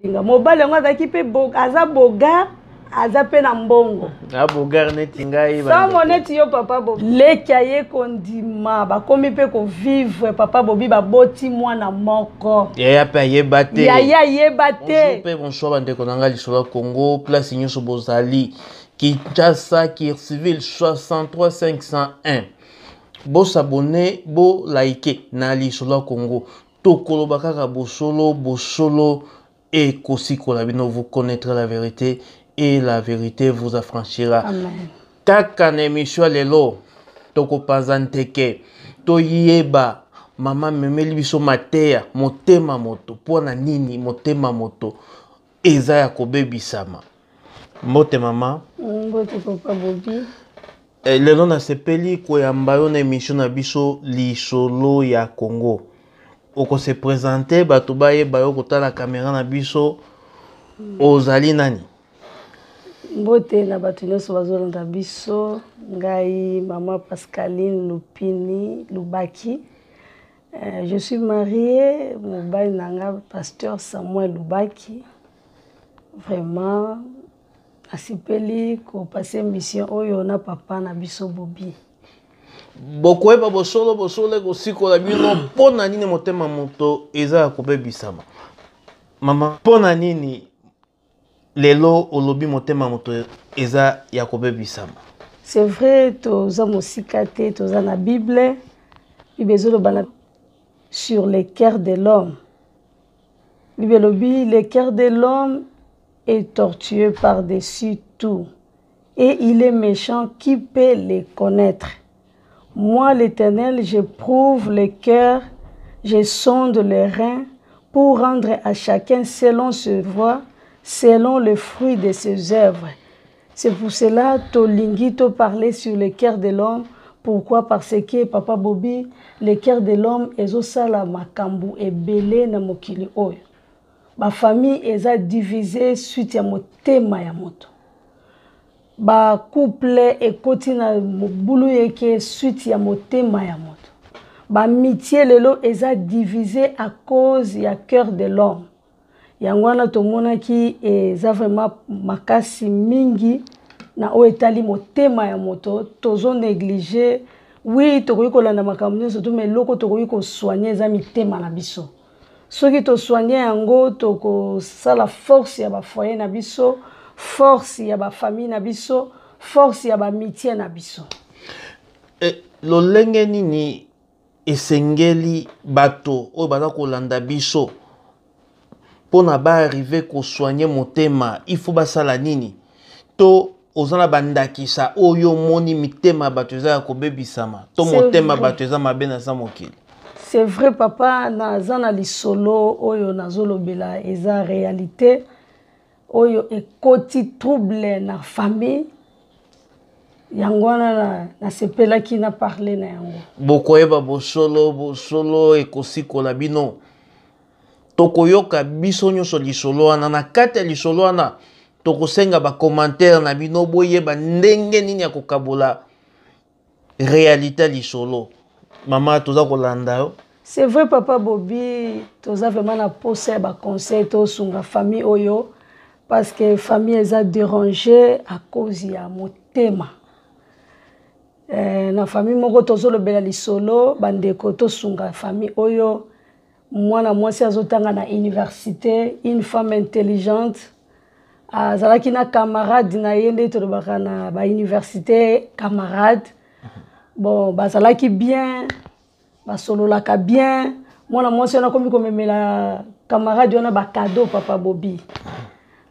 Mobile ngo azaki pe aza boga aza pe na mbongo. Bogar neti ngai ba. Sa moneti yo papa Bobi. Leki aye kondima bakomi pe ko vivre papa Bobi baboti mwana moko. Yaya pe ayebate. Yaya ayebate. Bonjour pe bonsoir bande konanga lisolo Congo place nyoso bozali Kinshasa qui civil 63 501. Bo s'abonner, bo like na lisolo Congo. Tokolo bakaka bosolo et kosiko la bino, vous connaîtrez la vérité et la vérité vous affranchira. Amen. Kaka na émission lelo toko pazanteke to yeba mama memeli biso mateya motema moto pona nini motema moto eza ya kobebisama mote mama mbote papa Bobi. Lelo na sepeli koyamba yo na émission na biso lisolo ya Congo. Oko se présenter bato baye bayo kotala caméra na biso ozali nani? Mbote na bato nyonso bazolanda biso ngai mama Pascaline Lupini Lubaki. Je suis mariée mobali nanga pasteur Samuel Lubaki. Vraiment asipeli ko passer mission oyo na papa na biso Bobi. Bokoyeba bosolo kosikola bino pona nini motema moto eza ya kobebisama. Mama pona nini lelo olobi motema moto eza ya kobebisama? C'est vrai toza mosika te toza na Bible. Bible ezolobana sur le cœur de l'homme. Bible lobi le cœur de l'homme est tortueux par-dessus tout et il est méchant, qui peut le connaître? Moi, l'Éternel, j'éprouve le cœur, je sonde les reins pour rendre à chacun selon ses voies, selon le fruit de ses œuvres. C'est pour cela tolingi to parler sur le cœur de l'homme. Pourquoi? Parce que Papa Bobi, le cœur de l'homme ezosala makambu ebele na mokili oyo. Ba famille eza divisée suite ya motema ya moto. Ba couple ekoti na mobulu yeke suite ya motema ya moto. Ba amitié lelo eza divisé à cause ya cœur de l'homme. Yangwana tomona ki eza vraiment makasi mingi na o etali motema ya moto tozo négliger. Oui tokoki kolanda makambo nyonso to mais loko tokoki ko soigner eza mitema na biso. Soki to soigner yango toko sala force ya ba foyer na biso. Force ya ba famille na biso, force ya ba amitié na biso. Lolenge nini esengeli bato o baza kolanda biso pona ba arriver ko soigner motema, il faut basala nini? To ozana bandakisa oyo moni mitema bato za ko bebisama. To motema bato za mabena za mokili. C'est vrai papa na zana lisolo oyo nazolobela eza réalité. Oyo ekoti trouble na famille yangwana na sepela ki na parler na yango bokoyeba bosolo ekosikola bino tokoyoka biso nyonso lisolo wana na kati ya lisolo wana tokosenga ba commentaire na bino boyeba ndenge nini ya kokabola réalité lisolo mama toza kolanda yo. C'est vrai papa Bobi toza vraiment na poser ba conseil to sunga famille oyo. Parce que famille est dérangée à cause ya motema. Na famille moko tozolo bela lisolo bandeko to sunga famille oyo mwana mwasi azotanga na université, une femme intelligente azalaki na camarade na yende to baka na ba université camarade. Bon bazalaki bien, basololaka bien. Mwana mwasi na komi komemela camarade ona ba cadeau papa Bobi.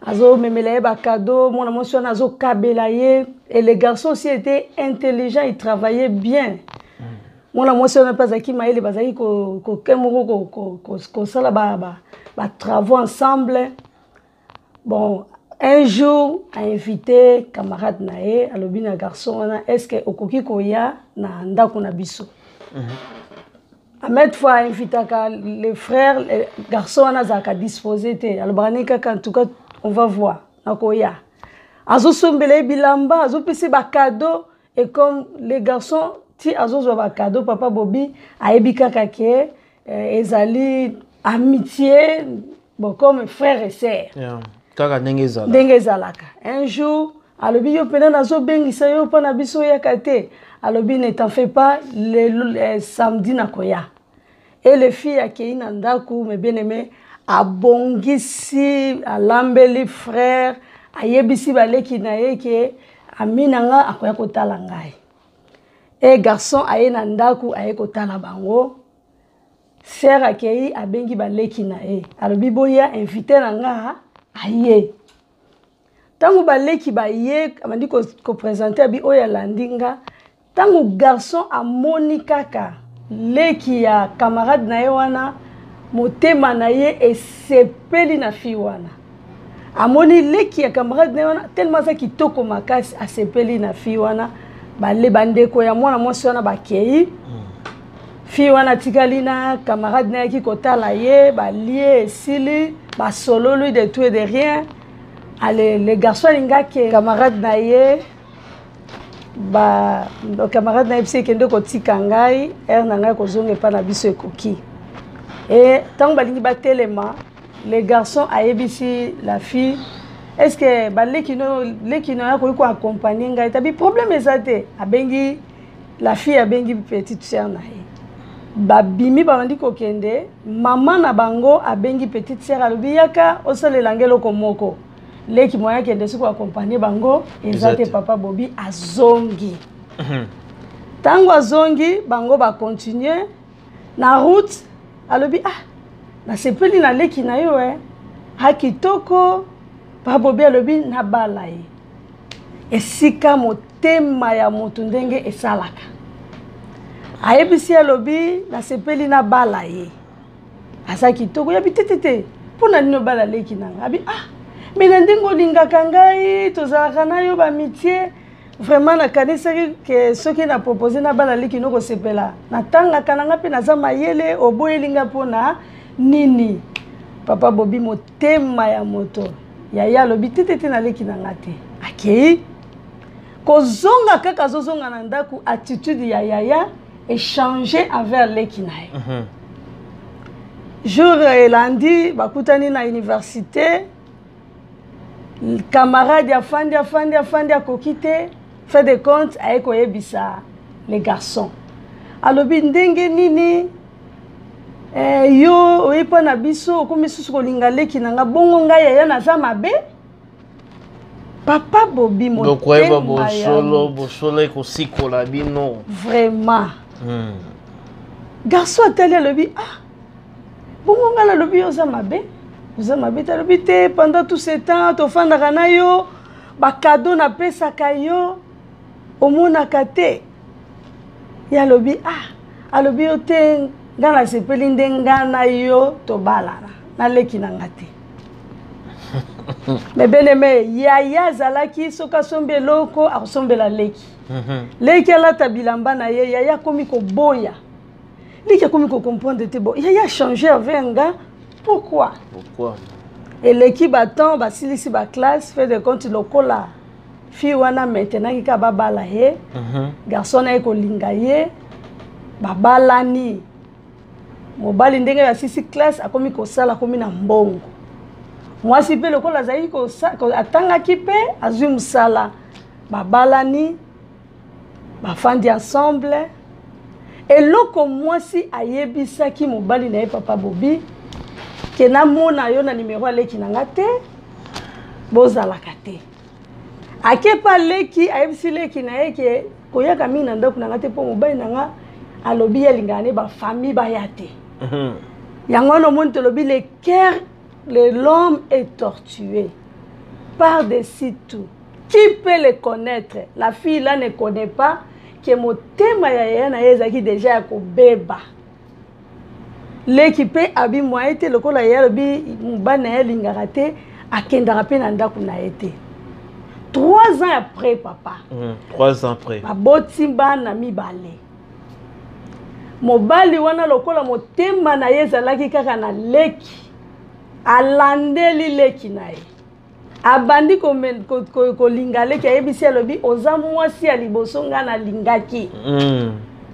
Azo memela ba cadeau, mon amour sur azo kabelaye et les garçons aussi étaient intelligents, ils travaillaient bien. Mon amour sur n'a pas aki maïle bazaki ko kemoko ko sala ba travaux ensemble. Bon, un jour a invité camarade nae alobina garçon na est-ce que okoki koya na ndako na biso. Ahmed fois invité les frères les garçons na zaka disposé te albanika en tout cas on va voir. Nakoya. Azo sombele bilamba, azo pese ba cadeau et comme les garçons ti azo zo ba cadeau papa Bobi a ebika kake ezali amitié bon, comme frère et sœur. Kaka ndenge ezalaka. Un jour, alobi yo pena nazo bengisa yo pa na biso ya kate. Alobi ne t'en fais pas, le samedi na koya. Et les filles à Keina Ndaku, mes bien-aimés, a bongisi, a lambeli frère, a yebisi baleki na yeke, a minanga a koya kotala ngai. Et garçon a yena Ndaku a kotala bango. Sœur a kei a bengi baleki na ye. Alobi boya invité nanga a ye. Tango baleki ba ye, amandi ko présenter bi oya landinga. Tango garçon a moni kaka. Leki ya camarade na ye wana motema na ye esepeli na fi wana amoni leki ya camarade na ye wana tellement ça kitoko makasi asepeli na fi wana bale bandeko ya mwana mwasi wana bakei fi wana tikali na camarade na ye ki kotala ye balie esili basololu de tout et de rien. Allez, le garçon linga ke camarade na ye ba le camarade na ipsi kende ko tikangai na ngai ko zonge pa na biso ekoki et tant balingi ba telema le garçon a yebisi la fille est-ce que ba lekino ya ko accompagner ngai tabi problème ezate abengi la fille abengi petite sœur na ye ba bimi ba bandi ko kende maman na bango abengi petite sœur alobi yaka osalela ngelo ko moko leki moya kende suko accompagner bango ezate papa Bobi azongi. Tango azongi bango ba continuer na route alobi na sepeli na leki na yo hakitoko papa Bobi alobi na bala ye. Esika motema ya moto ndenge esalaka. Ayebisi alobi na sepeli na bala ye. Asa kitoko ya bitete pona nino bala leki nanga abi mais ndingo lingaka ngai tozalaka na yo ba métier vraiment na kanisaki que ce qui n'a proposé na bala liki noko sepela na tanga kananga pe naza mayele oboyelinga pona nini papa Bobi motema ya moto yaya lobi tete na leki na ngate akei kozonga kaka zozonga na ndaku attitude ya yaya échanger envers leki na ye. Jour elandi bakutani na université camarade afandi a kokite fait de compte avec oyebisa les garçons alobi ndenge nini yo oyipa na biso okomi susu kolinga leki nanga bongo ngai yaya naza mabe papa Bobi motema bosolo ekosikola bino vraiment garçon atali alobi bongo ngai nalobi oza mabe vous avez pendant tout ce temps, tu as fait un cadeau na pesa kayo, au mona kate. Ya lobi alobi ote ngana sepeli ndengana yo to balana na leki na ngate. Mais beneme yaya zalaki soka sombe loko akosombe la leki. Leki ala tabilamba na ye yaya komi ko boya. Leki komi ko comprendre te bo. Yaya changer avec un gars. Pourquoi? Et l'équipe attend, basilisi ba classe, fait de compte lokola. Fi wana maintenant ki ka babala ye. Garçon na ko linga ye. Babalani. Mobali ndenge ya sisi classe akomi ko sala komi na mbongo. Mwasi pe lokola zayi ko atanga kipe azui musala. Babalani. Bafandi ensemble. Et loko mwasi ayebisa ki mobali na ye papa Bobi. Que na mona yo na numéro leki nanga te bozalaka te ake pa leki ayebisi leki na ye ke koyaka mingi na ndako nanga te mpo mobali nanga alobi yalingana ne bafamille baya te yango wana omoni tolobi le cœur de l'homme est tortué par-dessus tout. Qui peut le connaître? La fille là ne connaît pas que motema ya yaya na ye ezalaki déjà ya kobeba. L'équipe abi moite lokola ya lobi mobali na ye alingaka te akendaka mpe na ndako na ye te. 3 ans après papa. 3 ans après. Baboti bana mibale. Mobali wana lokola motema na ye ezalaki kaka na leki. Alandeli leki na ye. Abandi kolinga leki ayebisi alobi oza mwasi ya liboso nga na lingaki.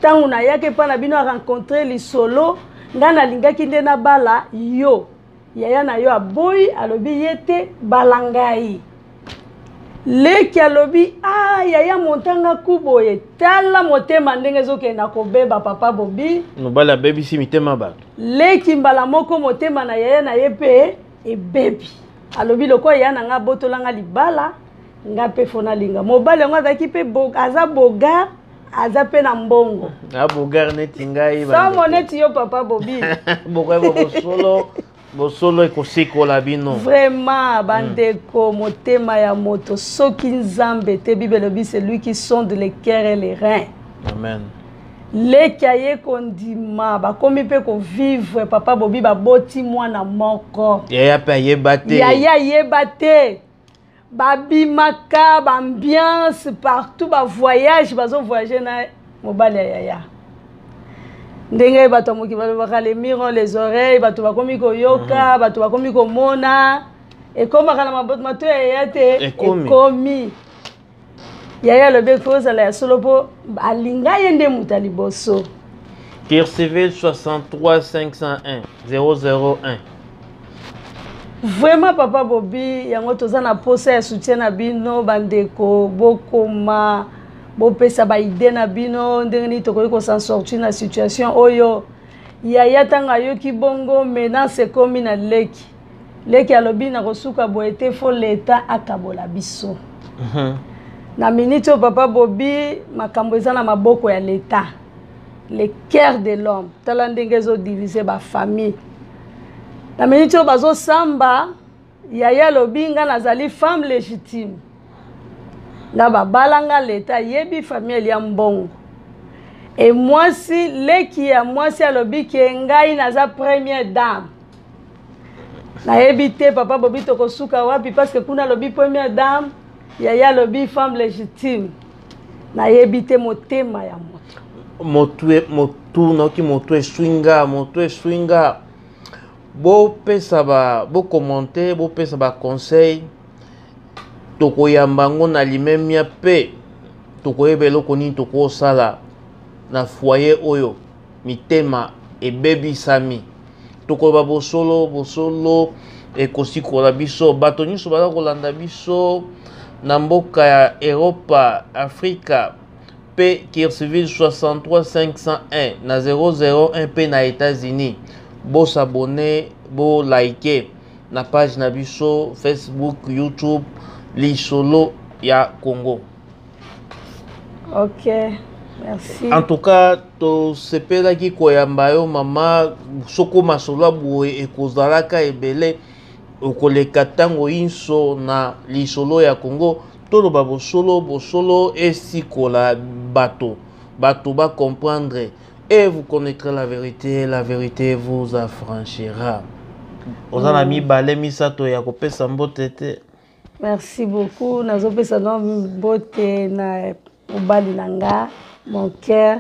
Tango na yake pa na bino a rencontrer lisolo nga na lingaki nde na bala yo. yaya na yo aboyi alobi yete balangai leki alobi yaya montanga kuboye tala motema ndenge ezokenda kobeba papa Bobi mobali abebisi mitema bato leki mbala moko motema na yaya na ye mpe ebebi alobi loko yaya na nga botolanga libala nga mpe fona linga mobali yango azalaki mpe aza boga aza mpe na mbongo abogar neti ngai samo neti yo papa Bobi bosolo ekosikola bino vraiment bandeko motema ya moto soki nzambe te Bible elobi c'est lui qui sonde les cœurs et les reins. Amen. Leki aye kondima bakomi mpe kovivre papa Bobi baboti mwana moko yaya mpe ayeba te yaya ayeba te babimaka baambiance partout bavoyage bazovoyage na mobali ya yaya ndenge bato moki balobaka les murs les oreilles bato bakomi koyoka bato bakomi komona ekomaka na mato ya yaya te ekomi yaya alobi kozala ya solo mpo alinga ye nde moto ya liboso. Kircivil 63 501 001. Vraiment papa Bobi yango toza na posa ya soutien na bino bandeko bokoma bopesa ba idée na bino ndenge ni tokoki ko s'en sortir na situation oyo yaya tanga yoki bongo menace ekomi na leki alobi na kosuka boye te fo leta akabola biso. Na minute oyo papa Bobi makambo eza na maboko ya leta le cœur de l'homme tala ndenge ezodivize bafamille. Na minute oyo bazosamba yaya alobi nga nazali femme légitime na babalanga leta yebi famille ya mbongo et mwasi leki ya mwasi alobi ke ngai naza première dame nayebi te papa Bobi tokosuka wapi parce que kuna alobi première dame yaya alobi femme légitime nayebi te motema ya moto motu eswinga bopesa bokommente bopesa baconseil tokoyamba ngo na limemia mpe tokoyeba eloko nini tokosala na foyer oyo mitema ebebisami tokoyeba bosolo ekosikola biso bato nyonso baza kolanda biso na mboka ya Europa Afrika mpe Kircivil 63 501 na 001 mpe na États-Unis bosabone like na page na biso Facebook YouTube Lisolo ya Congo. Ok, merci. En tout cas, to sepelaki koyamba yo mama soko masolo boye ekozalaka ebele okoleka tango inso na Lisolo ya Congo toloba bosolo esikola bato ba comprendre et vous connaîtrez la vérité vous affranchira. Ozana mibale misato ya kopesa mbote te. Merci beaucoup. Nazopesa no mbote na mobali nanga, mon cœur.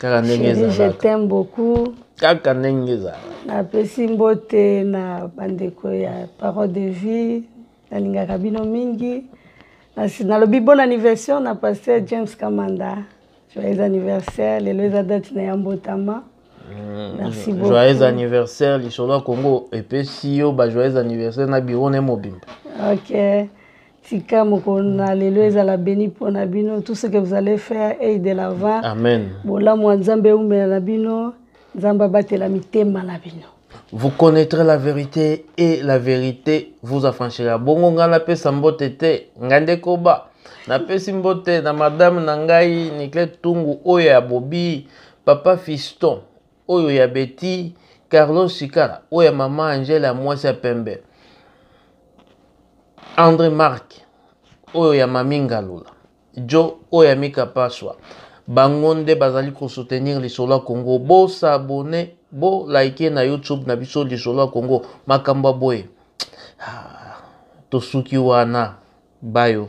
Je t'aime beaucoup. Kaka ndenge za. Napesi mbote na bandeko ya parole de vie, nalingaka bino mingi. Nalobi bon anniversaire na pasteur James Kamanda. Joyeux anniversaire, lelo eza date na yambotama. Merci beaucoup. Joyeux anniversaire, Lisolo Congo. Et puis si yo ba joyeux anniversaire na biro ne mobimba. Ok. Tika mokona lelo ezala béni pona bino. Tout ce que vous allez faire est de l'avant. Amen. Bola mo nzambe umela na bino, nzamba batela mitema na bino. Vous connaîtrez la vérité et la vérité vous affranchira. Bongo ngala pesa mbote te, ngande koba. Na pesi mbote na madame nangai Nikle Tungu oyo ya Bobi, papa Fiston oyo ya Betty, Carlos Sikala oyo ya mama Angela mwasi ya pembe, André Marc oyo ya Maminga Lula, Joe oyo ya Mika Paswa. Bangonde bazali ko soutenir Lisolo Congo. Bo s'abonner, bo like na YouTube na biso Lisolo Congo. Makamba boy. Tosuki wana bayo.